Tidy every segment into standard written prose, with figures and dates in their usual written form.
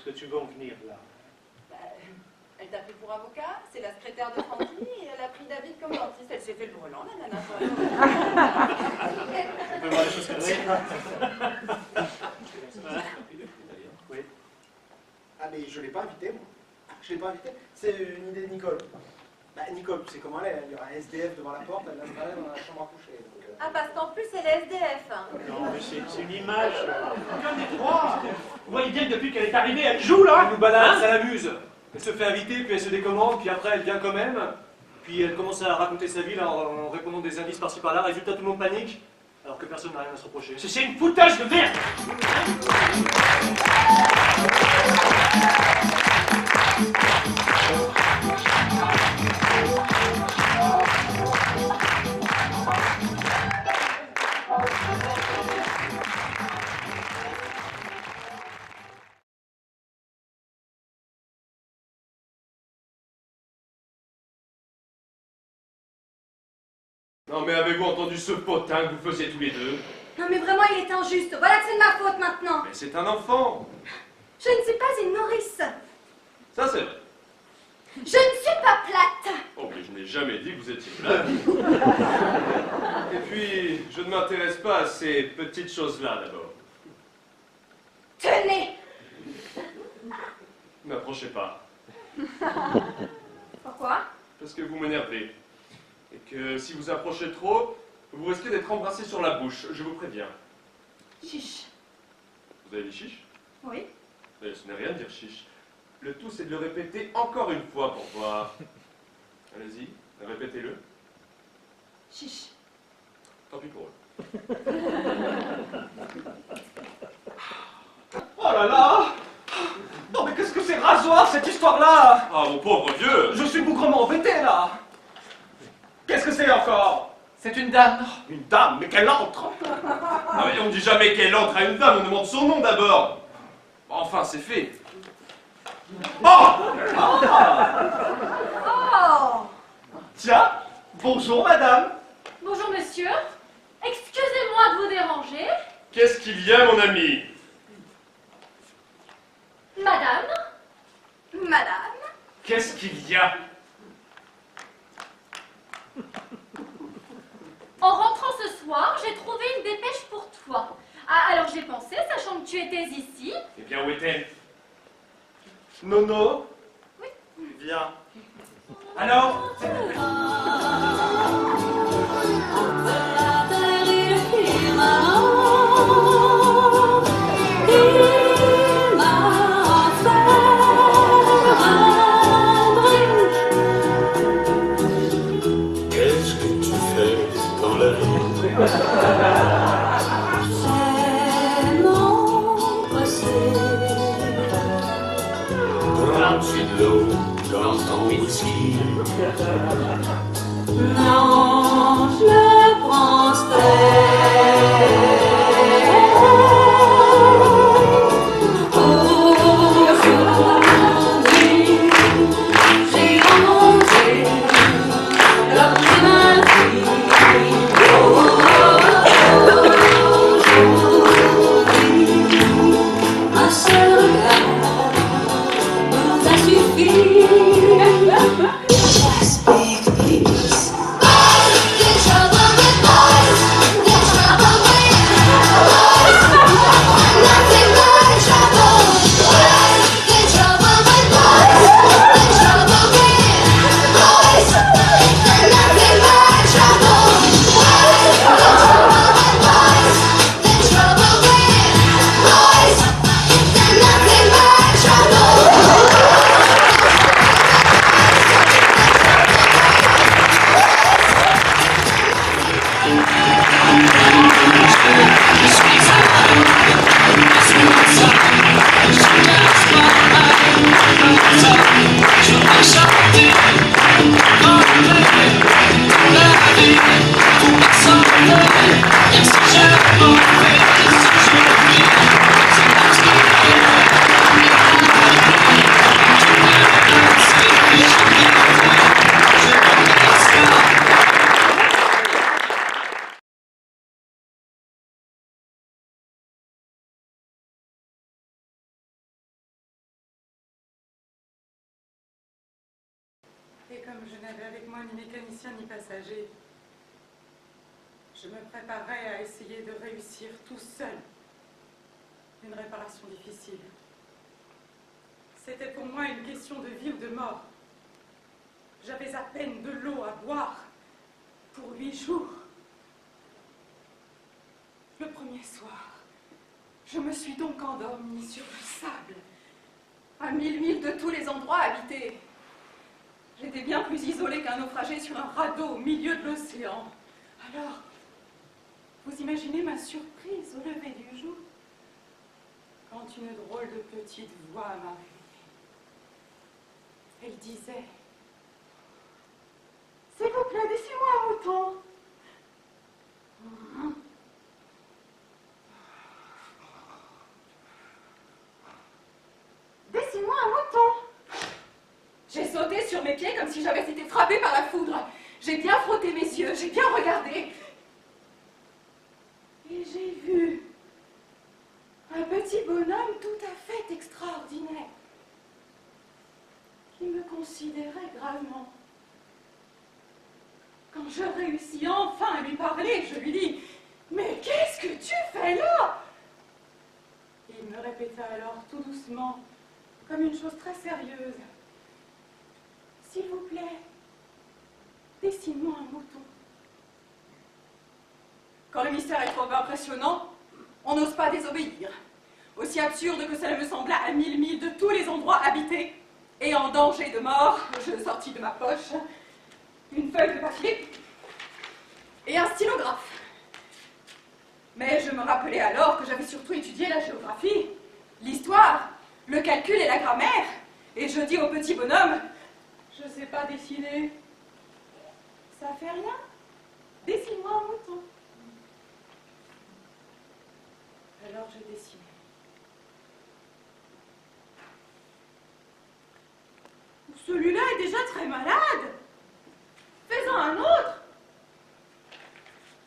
que tu veux en venir là? Elle t'a pris pour avocat, c'est la secrétaire de Francky, et elle a pris David comme dentiste. Elle s'est fait le brelan, la nana. On peut voir les choses comme ça. Oui. Ah mais je l'ai pas invité moi. Je l'ai pas invité. C'est une idée de Nicole. Bah Nicole, tu sais comment elle est, il y aura un SDF devant la porte, elle l'installe dans la chambre à coucher. Donc, Ah, parce qu'en plus, elle est SDF. Non, mais c'est une image. Aucun des trois. Vous voyez bien que depuis qu'elle est arrivée, elle joue là. Elle nous balade, ça l'amuse. Elle se fait inviter, puis elle se décommande, puis après elle vient quand même. Puis elle commence à raconter sa vie là, en répondant des indices par-ci par-là. Résultat, tout le monde panique, alors que personne n'a rien à se reprocher. C'est une foutage de merde. Non mais avez-vous entendu ce potin que vous faisiez tous les deux? Non mais vraiment, il est injuste. Voilà que c'est de ma faute maintenant. Mais c'est un enfant. Je ne suis pas une nourrice. Ça c'est vrai. Je ne suis pas plate. Oh mais je n'ai jamais dit que vous étiez plate. Et puis, je ne m'intéresse pas à ces petites choses-là d'abord. Tenez. Ne m'approchez pas. Pourquoi? Parce que vous m'énervez. Et que si vous approchez trop, vous risquez d'être embrassé sur la bouche, je vous préviens. Chiche. Vous avez dit chiche? Oui. Mais ce n'est rien de dire chiche. Le tout, c'est de le répéter encore une fois pour voir. Allez-y, répétez-le. Chiche. Tant pis pour eux. Oh là là. Non mais qu'est-ce que c'est rasoir cette histoire-là? Ah, mon pauvre vieux! Je suis bougrement embêté là. Qu'est-ce que c'est encore? C'est une dame. Une dame? Mais qu'elle entre. Ah mais on ne dit jamais qu'elle entre à une dame, on demande son nom d'abord. Enfin, c'est fait. Oh! Oh. Tiens, bonjour madame. Bonjour monsieur. Excusez-moi de vous déranger. Qu'est-ce qu'il y a, mon ami? Madame. Madame. Qu'est-ce qu'il y a? En rentrant ce soir, j'ai trouvé une dépêche pour toi. Ah, alors j'ai pensé, sachant que tu étais ici. Eh bien, où est-elle? Nono. Oui. Viens. Alors? Qu'est-ce que tu fais dans la vie? C'est mon passé. Prends-tu de l'eau dans ton whisky? Non, je le prends aujourd'hui, j'ai rangé la première vie. Un seul regard nous a suffi. Just big peace. Get trouble with boys. Get trouble with boys. Nothing but trouble. Get trouble with boys. Get trouble with boys. Nothing but trouble. Get trouble with boys. Get trouble with boys. Nothing but trouble. je n'avais avec moi ni mécanicien ni passager, je me préparais à essayer de réussir tout seul une réparation difficile. C'était pour moi une question de vie ou de mort. J'avais à peine de l'eau à boire pour 8 jours. Le premier soir, je me suis donc endormie sur le sable, à 1000 milles de tous les endroits habités. J'étais bien plus isolée qu'un naufragé sur un radeau au milieu de l'océan. Alors, vous imaginez ma surprise au lever du jour, quand une drôle de petite voix m'a réveillée. Elle disait: « S'il vous plaît, laissez-moi un mouton. » Dessine-moi un mouton. J'ai sauté sur mes pieds comme si j'avais été frappée par la foudre. J'ai bien frotté mes yeux, j'ai bien regardé. Et j'ai vu un petit bonhomme tout à fait extraordinaire qui me considérait gravement. Quand je réussis enfin à lui parler, je lui dis: « Mais qu'est-ce que tu fais là ?» Il me répéta alors tout doucement, comme une chose très sérieuse: « S'il vous plaît, dessine-moi un mouton. » Quand le mystère est trop impressionnant, on n'ose pas désobéir. Aussi absurde que cela me sembla à 1000 milles de tous les endroits habités, et en danger de mort, je sortis de ma poche une feuille de papier et un stylographe. Mais je me rappelais alors que j'avais surtout étudié la géographie, l'histoire, le calcul et la grammaire, et je dis au petit bonhomme: « Je ne sais pas dessiner. » « Ça fait rien. Dessine-moi un mouton. » Alors je dessinais. Celui-là est déjà très malade. Fais-en un autre.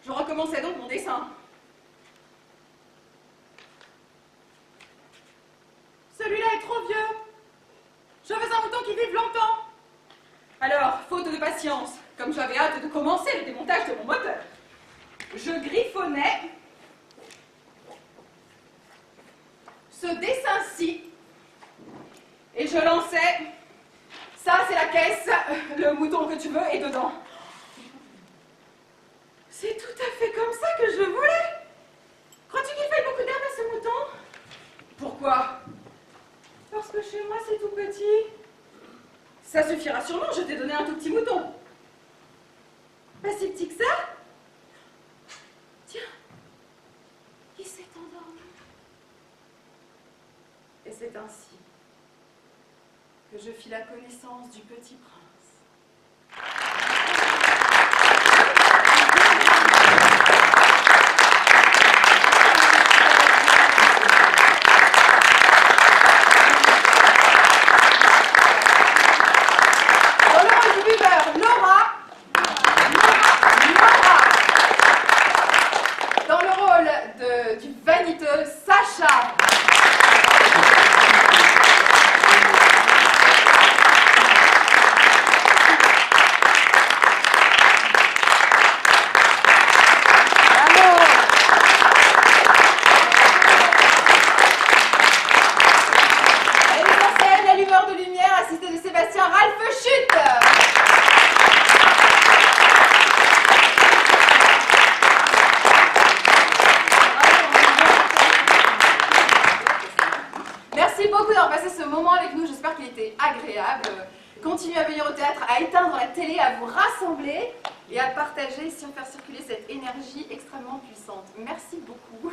Je recommençais donc mon dessin. Celui-là est trop vieux. Je veux un mouton qui vive longtemps. Alors, faute de patience, comme j'avais hâte de commencer le démontage de mon moteur, je griffonnais ce dessin-ci et je lançais: « Ça, c'est la caisse, le mouton que tu veux est dedans. » C'est tout à fait comme ça que je voulais. Crois-tu qu'il faille beaucoup d'herbe à ce mouton? Pourquoi? Parce que chez moi, c'est tout petit. Ça suffira sûrement, je t'ai donné un tout petit mouton. Pas si petit que ça. Tiens, il s'est endormi. Et c'est ainsi que je fis la connaissance du petit prince. Dans le rôle du buveur, Laura. Dans le rôle du vaniteux, Sacha. Continuez à venir au théâtre, à éteindre la télé, à vous rassembler et à partager, si on fait circuler cette énergie extrêmement puissante. Merci beaucoup.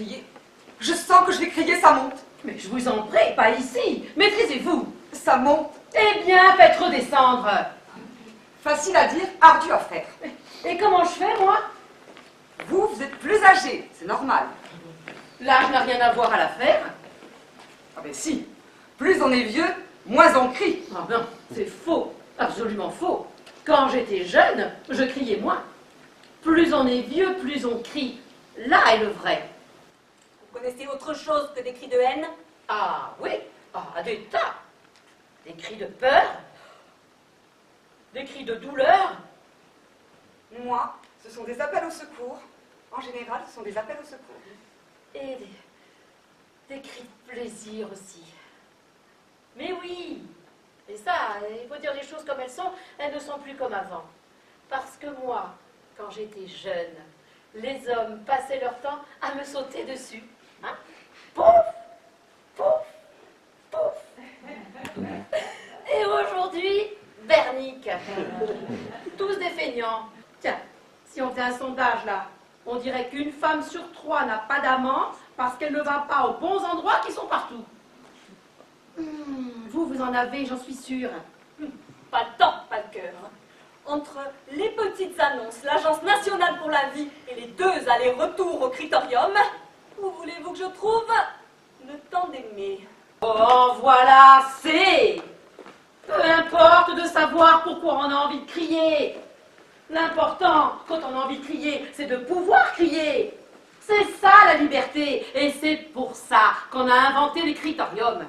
crier. Je sens que je vais crier, ça monte. Mais je vous en prie, pas ici. Maîtrisez-vous. Ça monte. Eh bien, faites redescendre. Facile à dire, ardu à faire. Et comment je fais, moi? Vous êtes plus âgé, c'est normal. L'âge n'a rien à voir à l'affaire. Ah ben si, plus on est vieux, moins on crie. Ah ben, c'est faux, absolument faux. Quand j'étais jeune, je criais moins. Plus on est vieux, plus on crie. Là est le vrai. Vous connaissez autre chose que des cris de haine? Ah oui, des tas. Des cris de peur, des cris de douleur. Moi, ce sont des appels au secours. En général, ce sont des appels au secours. Et des cris de plaisir aussi. Mais oui, et ça, il faut dire les choses comme elles ne sont plus comme avant. Parce que moi, quand j'étais jeune, les hommes passaient leur temps à me sauter dessus. Hein? Pouf, pouf, pouf. Et aujourd'hui, bernique. Tous des feignants. Tiens, si on fait un sondage là, on dirait qu'une femme sur 3 n'a pas d'amant parce qu'elle ne va pas aux bons endroits qui sont partout. Vous en avez, j'en suis sûre. Pas de temps, pas de cœur. Entre les petites annonces, l'Agence nationale pour la vie et les 2 allers-retours au Criterium, où voulez-vous que je trouve le temps d'aimer? Oh, voilà, c'est... Peu importe de savoir pourquoi on a envie de crier. L'important, quand on a envie de crier, c'est de pouvoir crier. C'est ça la liberté. Et c'est pour ça qu'on a inventé les Criteriums.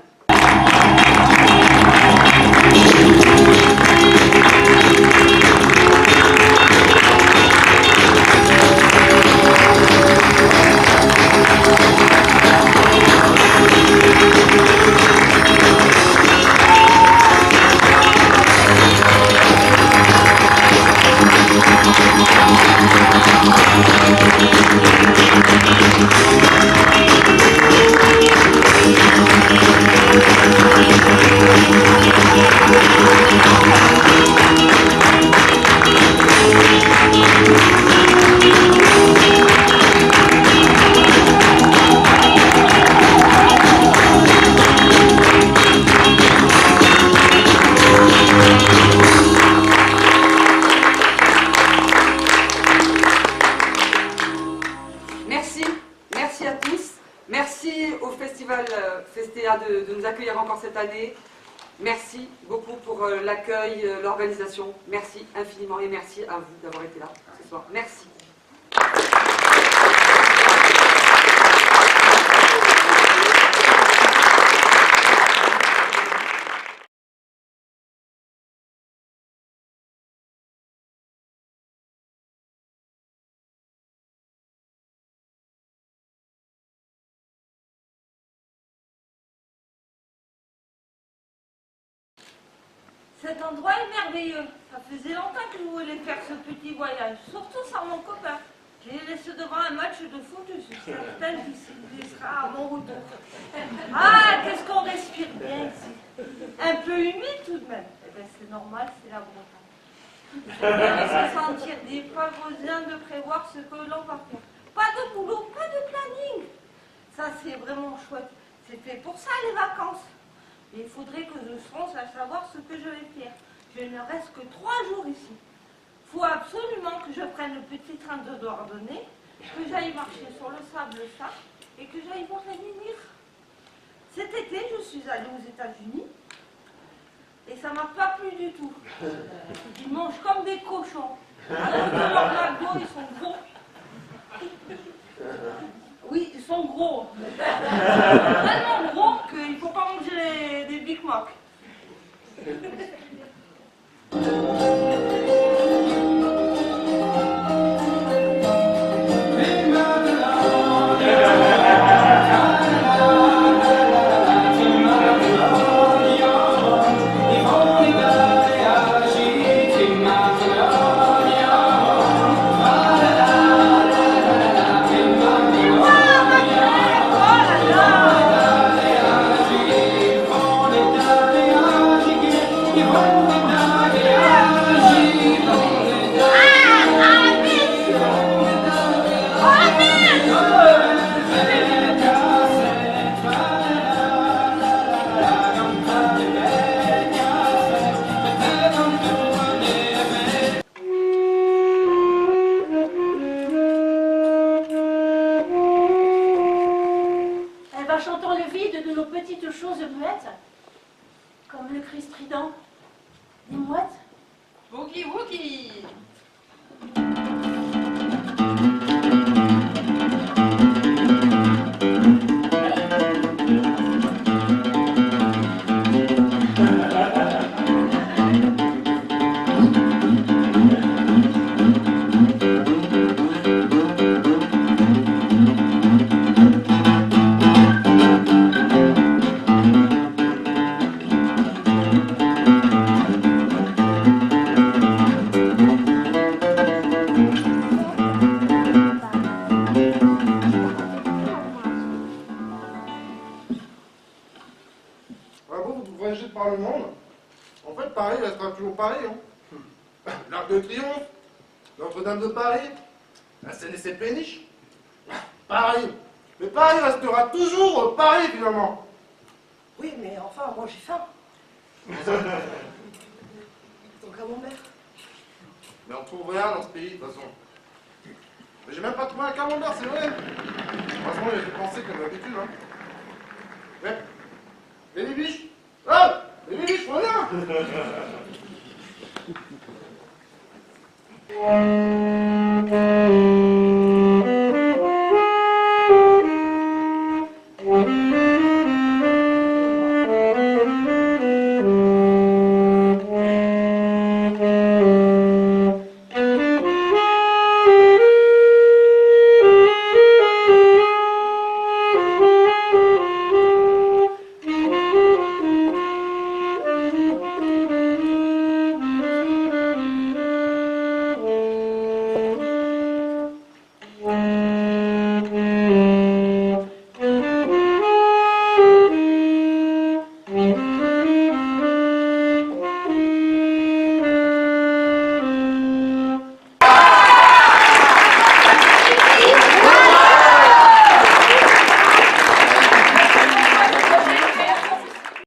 De nous accueillir encore cette année. Merci beaucoup pour l'accueil, l'organisation. Merci infiniment et merci à vous d'avoir été là ce soir. Merci. Cet endroit est merveilleux. Ça faisait longtemps que je voulais faire ce petit voyage, surtout sans mon copain. Je l'ai laissé devant un match de foot, je suis certaine qu'il sera à mon retour. Ah, qu'est-ce qu'on respire bien ici. Un peu humide tout de même. Eh bien, c'est normal, c'est la Bretagne. Il faut bien se sentir des pas besoin de prévoir ce que l'on va faire. Pas de boulot, pas de planning. Ça, c'est vraiment chouette. C'est fait pour ça, les vacances. Et il faudrait que je songe à savoir ce que je vais faire. Je ne reste que 3 jours ici. Il faut absolument que je prenne le petit train de Douarnenez, que j'aille marcher sur le sable ça, et que j'aille voir les menhirs. Cet été, je suis allée aux États-Unis, et ça m'a pas plu du tout. Ils mangent comme des cochons. Alors que leurs McDo, ils sont gros. Oui, ils sont gros. Tellement gros qu'il ne faut pas manger des Big Mac. Bye. de nos petites choses muettes, comme le cri strident des mouettes. Wookie Wookie. Vous voyagez par le monde. En fait, Paris restera toujours Paris. Hein. L'Arc de Triomphe, Notre-Dame de Paris, la Seine et ses péniches. Paris. Mais Paris restera toujours Paris, finalement. Oui, mais enfin, moi j'ai faim. Donc à mon mère. Mais on trouve rien dans ce pays, de toute façon. Mais j'ai même pas trouvé un camembert, c'est vrai. Franchement, j'ai pensé comme d'habitude. Hein. Ouais. Les bibiches. Oh, les bibiches, reviens.